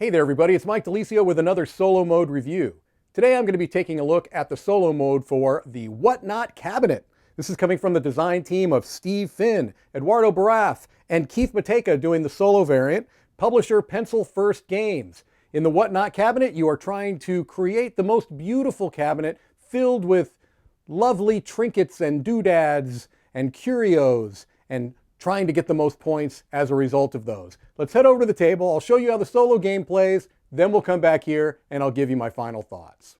Hey there everybody, it's Mike DiLisio with another solo mode review. Today I'm going to be taking a look at the solo mode for the Whatnot cabinet. This is coming from the design team of Steve Finn, Eduardo Barath, and Keith Mateka doing the solo variant, publisher Pencil First Games. In the Whatnot cabinet, you are trying to create the most beautiful cabinet filled with lovely trinkets and doodads and curios and trying to get the most points as a result of those. Let's head over to the table. I'll show you how the solo game plays, then we'll come back here and I'll give you my final thoughts.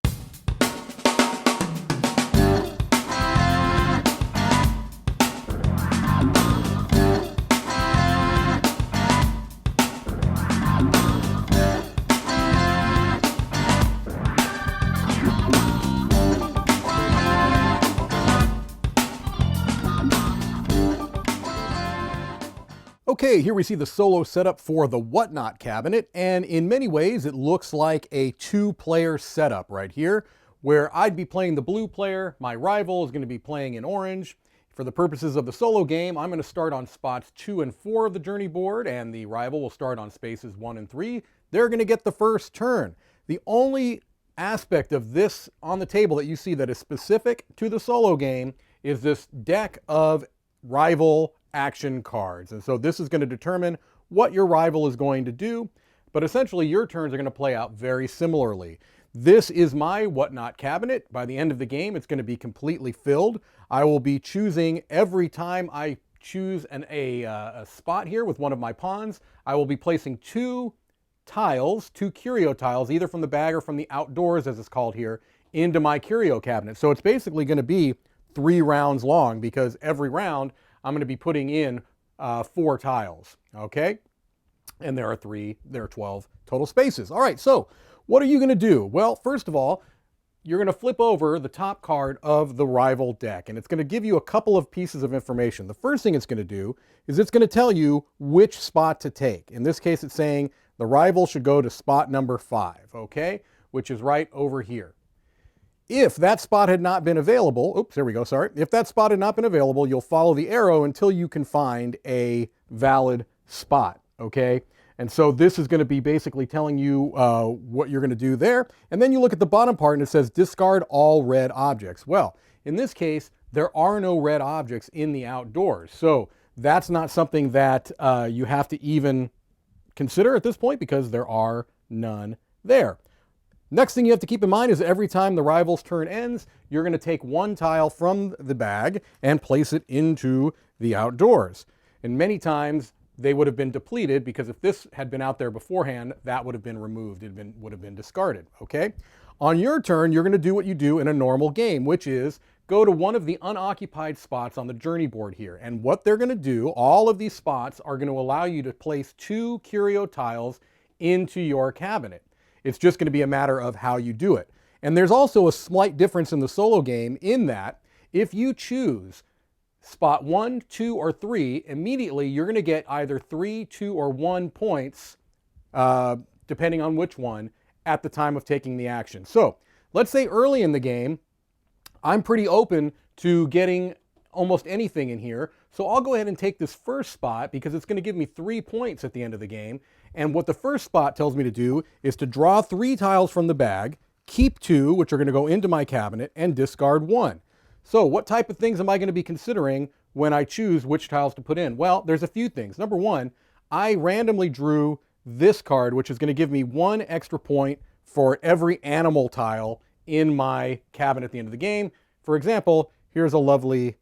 Okay, here we see the solo setup for the Whatnot cabinet, and in many ways it looks like a two-player setup right here, where I'd be playing the blue player, my rival is going to be playing in orange. For the purposes of the solo game, I'm going to start on spots 2 and 4 of the journey board, and the rival will start on spaces 1 and 3. They're going to get the first turn. The only aspect of this on the table that you see that is specific to the solo game is this deck of rival action cards. And so this is going to determine what your rival is going to do, but essentially your turns are going to play out very similarly. This is my Whatnot cabinet. By the end of the game, it's going to be completely filled. I will be choosing every time I choose a spot here with one of my pawns. I will be placing two curio tiles, either from the bag or from the outdoors, as it's called here, into my curio cabinet. So it's basically going to be 3 rounds long, because every round I'm going to be putting in 4 tiles, okay? And there are 12 total spaces. All right, so what are you going to do? Well, first of all, you're going to flip over the top card of the rival deck, and it's going to give you a couple of pieces of information. The first thing it's going to do is it's going to tell you which spot to take. In this case, it's saying the rival should go to spot number 5, okay? Which is right over here. If that spot had not been available, if that spot had not been available, you'll follow the arrow until you can find a valid spot, okay? And so this is going to be basically telling you what you're going to do there. And then you look at the bottom part and it says discard all red objects. Well, in this case, there are no red objects in the outdoors. So that's not something that you have to even consider at this point, because there are none there. Next thing you have to keep in mind is every time the rival's turn ends, you're going to take 1 tile from the bag and place it into the outdoors. And many times they would have been depleted, because if this had been out there beforehand, that would have been removed. It would have been discarded, okay? On your turn, you're going to do what you do in a normal game, which is go to one of the unoccupied spots on the journey board here. And what they're going to do, all of these spots are going to allow you to place 2 curio tiles into your cabinet. It's just going to be a matter of how you do it. And there's also a slight difference in the solo game in that if you choose spot 1, 2, or 3, immediately you're going to get either 3, 2, or 1 points, depending on which one, at the time of taking the action. So let's say early in the game, I'm pretty open to getting almost anything in here. So I'll go ahead and take this first spot, because it's going to give me 3 points at the end of the game. And what the first spot tells me to do is to draw 3 tiles from the bag, keep 2, which are going to go into my cabinet, and discard 1. So what type of things am I going to be considering when I choose which tiles to put in? Well, there's a few things. Number 1, I randomly drew this card, which is going to give me 1 extra point for every animal tile in my cabinet at the end of the game. For example, here's a lovely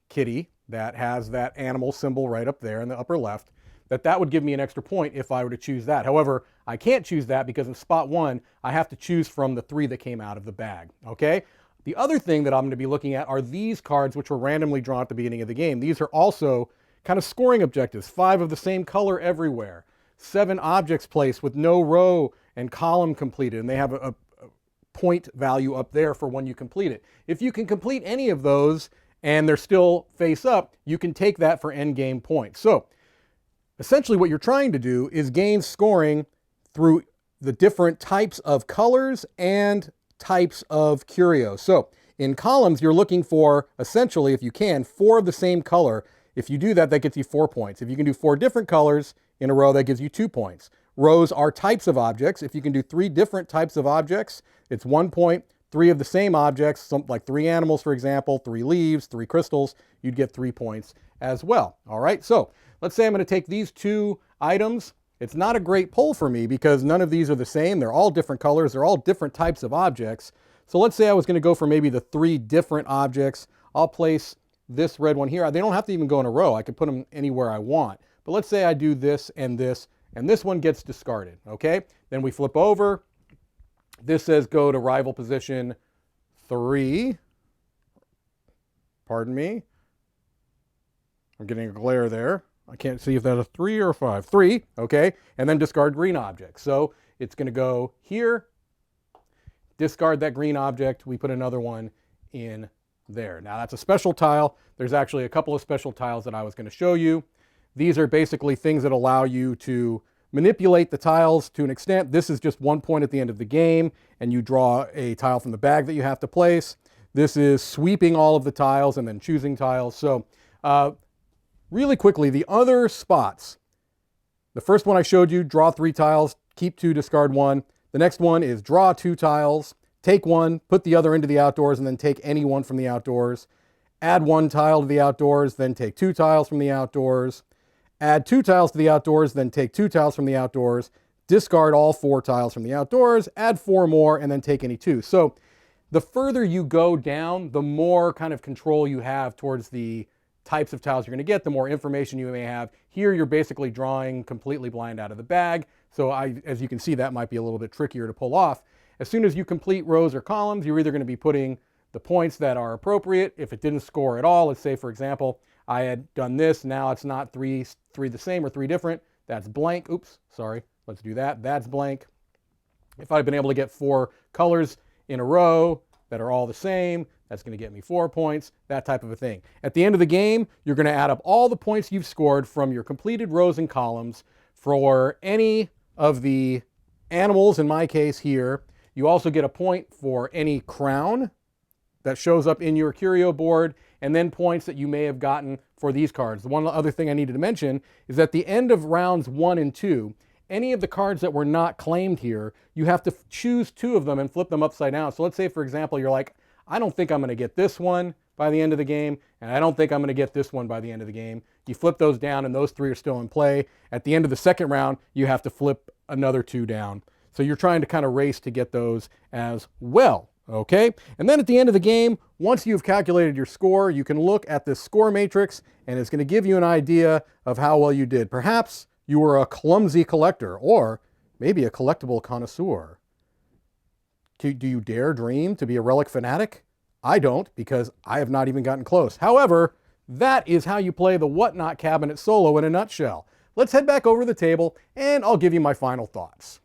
kitty that has that animal symbol right up there in the upper left. That would give me an extra point if I were to choose that. However, I can't choose that because in spot 1, I have to choose from the 3 that came out of the bag, okay? The other thing that I'm going to be looking at are these cards, which were randomly drawn at the beginning of the game. These are also kind of scoring objectives, 5 of the same color everywhere, 7 objects placed with no row and column completed, and they have a point value up there for when you complete it. If you can complete any of those and they're still face up, you can take that for end game points. So essentially what you're trying to do is gain scoring through the different types of colors and types of curios. So in columns, you're looking for, essentially, if you can, 4 of the same color. If you do that, that gets you 4 points. If you can do 4 different colors in a row, that gives you 2 points. rows are types of objects. If you can do 3 different types of objects, it's 1 point. 3 of the same objects, something like 3 animals, for example, 3 leaves, 3 crystals, you'd get 3 points as well. All right, so let's say I'm going to take these 2 items. It's not a great pull for me because none of these are the same. They're all different colors. They're all different types of objects. So let's say I was going to go for maybe the 3 different objects. I'll place this red one here. They don't have to even go in a row. I could put them anywhere I want. But let's say I do this, and this one gets discarded, okay? Then we flip over. This says go to rival position 3. Pardon me. I'm getting a glare there. I can't see if that's a 3 or a 5. 3, okay? And then discard green object. So it's going to go here, discard that green object. We put another one in there. Now that's a special tile. There's actually a couple of special tiles that I was going to show you. These are basically things that allow you to manipulate the tiles to an extent. This is just 1 point at the end of the game, and you draw a tile from the bag that you have to place. This is sweeping all of the tiles and then choosing tiles. So really quickly, the other spots. The first one I showed you, draw 3 tiles, keep 2, discard 1. The next one is draw 2 tiles, take 1, put the other into the outdoors, and then take any one from the outdoors. Add 1 tile to the outdoors, then take 2 tiles from the outdoors. Add 2 tiles to the outdoors, then take 2 tiles from the outdoors, discard all 4 tiles from the outdoors, add 4 more, and then take any 2. So the further you go down, the more kind of control you have towards the types of tiles you're going to get, the more information you may have. Here you're basically drawing completely blind out of the bag. So as you can see, that might be a little bit trickier to pull off. As soon as you complete rows or columns, you're either going to be putting the points that are appropriate. If it didn't score at all, let's say, for example, I had done this. Now it's not 3 the same or 3 different. That's blank. Oops, sorry. Let's do that. That's blank. If I've been able to get 4 colors in a row that are all the same, that's going to get me 4 points, that type of a thing. At the end of the game, you're going to add up all the points you've scored from your completed rows and columns for any of the animals, in my case here. You also get a point for any crown that shows up in your curio board, and then points that you may have gotten for these cards. The one other thing I needed to mention is at the end of rounds 1 and 2, any of the cards that were not claimed here, you have to choose 2 of them and flip them upside down. So let's say, for example, you're like, I don't think I'm going to get this one by the end of the game, and I don't think I'm going to get this one by the end of the game. You flip those down, and those 3 are still in play. At the end of the second round, you have to flip another 2 down. So you're trying to kind of race to get those as well. Okay, and then at the end of the game, once you've calculated your score, you can look at this score matrix, and it's going to give you an idea of how well you did. Perhaps you were a clumsy collector, or maybe a collectible connoisseur. Do you dare dream to be a relic fanatic? I don't, because I have not even gotten close. However, that is how you play the Whatnot cabinet solo in a nutshell. Let's head back over to the table, and I'll give you my final thoughts.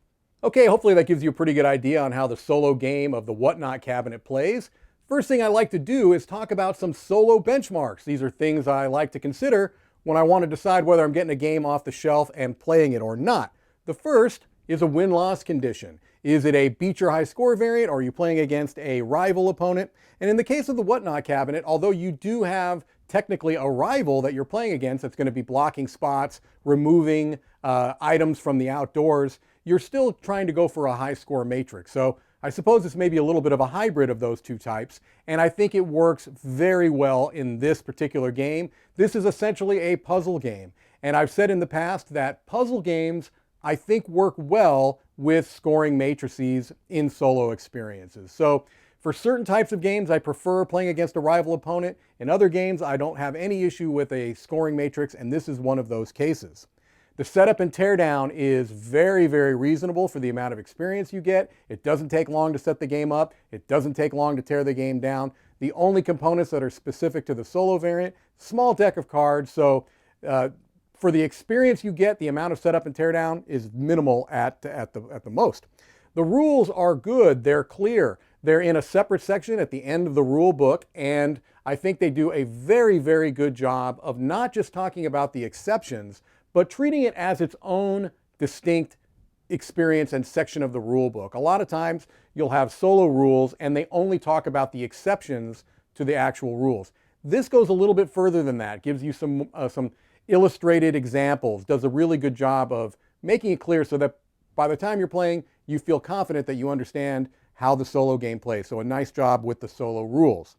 Okay, hopefully that gives you a pretty good idea on how the solo game of the Whatnot cabinet plays. First thing I like to do is talk about some solo benchmarks. These are things I like to consider when I want to decide whether I'm getting a game off the shelf and playing it or not. The first is a win-loss condition. Is it a beat your high score variant, or are you playing against a rival opponent? And in the case of the Whatnot cabinet, although you do have technically a rival that you're playing against that's going to be blocking spots, removing items from the outdoors, you're still trying to go for a high score matrix. So I suppose this may be a little bit of a hybrid of those 2 types, and I think it works very well in this particular game. This is essentially a puzzle game, and I've said in the past that puzzle games, I think, work well with scoring matrices in solo experiences. So for certain types of games, I prefer playing against a rival opponent. In other games, I don't have any issue with a scoring matrix, and this is one of those cases. The setup and teardown is very, very reasonable for the amount of experience you get. It doesn't take long to set the game up. It doesn't take long to tear the game down. The only components that are specific to the solo variant, small deck of cards. So for the experience you get, the amount of setup and teardown is minimal at the most. The rules are good. They're clear. They're in a separate section at the end of the rule book, and I think they do a very, very good job of not just talking about the exceptions, but treating it as its own distinct experience and section of the rule book. A lot of times you'll have solo rules and they only talk about the exceptions to the actual rules. This goes a little bit further than that, gives you some illustrated examples, does a really good job of making it clear so that by the time you're playing, you feel confident that you understand how the solo game plays. So a nice job with the solo rules.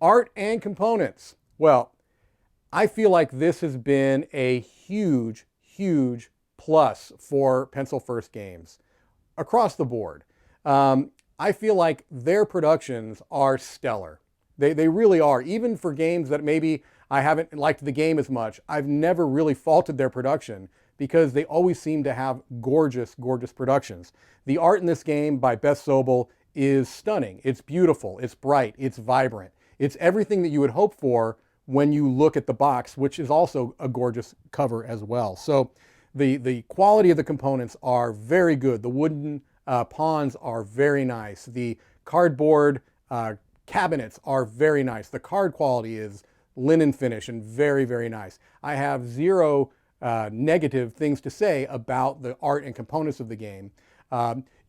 Art and components. Well, I feel like this has been a huge, huge plus for Pencil First games across the board. I feel like their productions are stellar. They really are. Even for games that maybe I haven't liked the game as much, I've never really faulted their production because they always seem to have gorgeous, gorgeous productions. The art in this game by Beth Sobel is stunning. It's beautiful, it's bright, it's vibrant. It's everything that you would hope for when you look at the box, which is also a gorgeous cover as well. So the quality of the components are very good. The wooden pawns are very nice. The cardboard cabinets are very nice. The card quality is linen finish and very, very nice. I have zero negative things to say about the art and components of the game.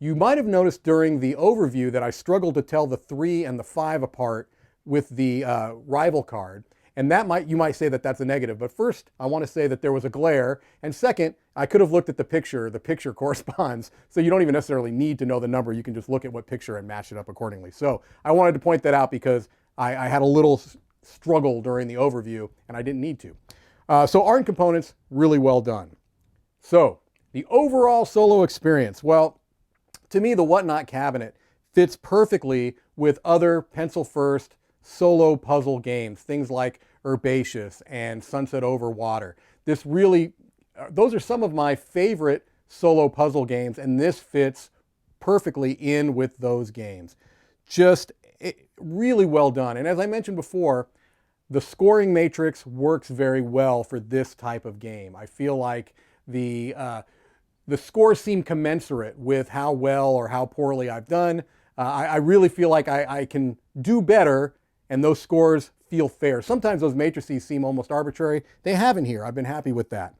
You might have noticed during the overview that I struggled to tell the 3 and the 5 apart with the rival card. And you might say that that's a negative. But first, I want to say that there was a glare. And second, I could have looked at the picture. The picture corresponds. So you don't even necessarily need to know the number. You can just look at what picture and match it up accordingly. So I wanted to point that out because I had a little struggle during the overview and I didn't need to. So art and components, really well done. So the overall solo experience. Well, to me, the Whatnot cabinet fits perfectly with other Pencil First solo puzzle games, things like Herbaceous and Sunset Over Water. Those are some of my favorite solo puzzle games, and this fits perfectly in with those games. Just really well done. And as I mentioned before, the scoring matrix works very well for this type of game. I feel like the scores seem commensurate with how well or how poorly I've done. I really feel like I can do better, and those scores feel fair. Sometimes those matrices seem almost arbitrary. They haven't here. I've been happy with that.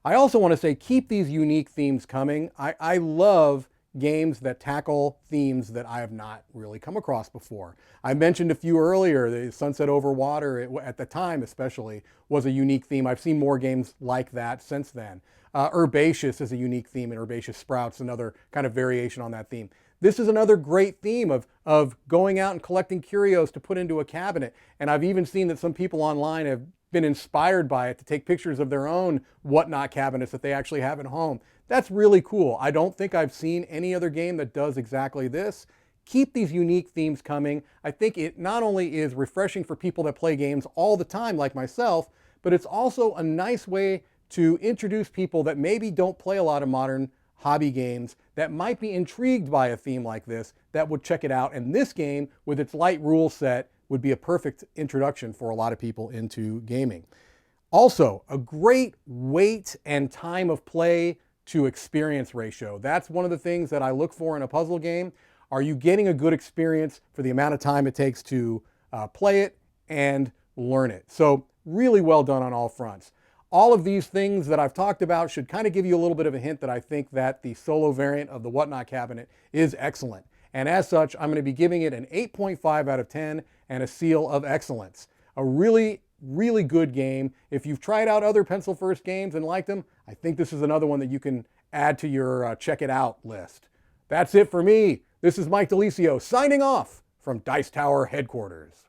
I also want to say keep these unique themes coming. I love games that tackle themes that I have not really come across before. I mentioned a few earlier. The Sunset Over Water, at the time especially, was a unique theme. I've seen more games like that since then. Herbaceous is a unique theme, and Herbaceous Sprouts, another kind of variation on that theme. This is another great theme of going out and collecting curios to put into a cabinet. And I've even seen that some people online have been inspired by it to take pictures of their own Whatnot cabinets that they actually have at home. That's really cool. I don't think I've seen any other game that does exactly this. Keep these unique themes coming. I think it not only is refreshing for people that play games all the time like myself, but it's also a nice way to introduce people that maybe don't play a lot of modern hobby games that might be intrigued by a theme like this that would check it out. And this game, with its light rule set, would be a perfect introduction for a lot of people into gaming. Also, a great weight and time of play to experience ratio. That's one of the things that I look for in a puzzle game. Are you getting a good experience for the amount of time it takes to play it and learn it? So really well done on all fronts. All of these things that I've talked about should kind of give you a little bit of a hint that I think that the solo variant of the Whatnot cabinet is excellent. And as such, I'm going to be giving it an 8.5 out of 10 and a seal of excellence. A really, really good game. If you've tried out other Pencil First games and liked them, I think this is another one that you can add to your check it out list. That's it for me. This is Mike DiLisio signing off from Dice Tower headquarters.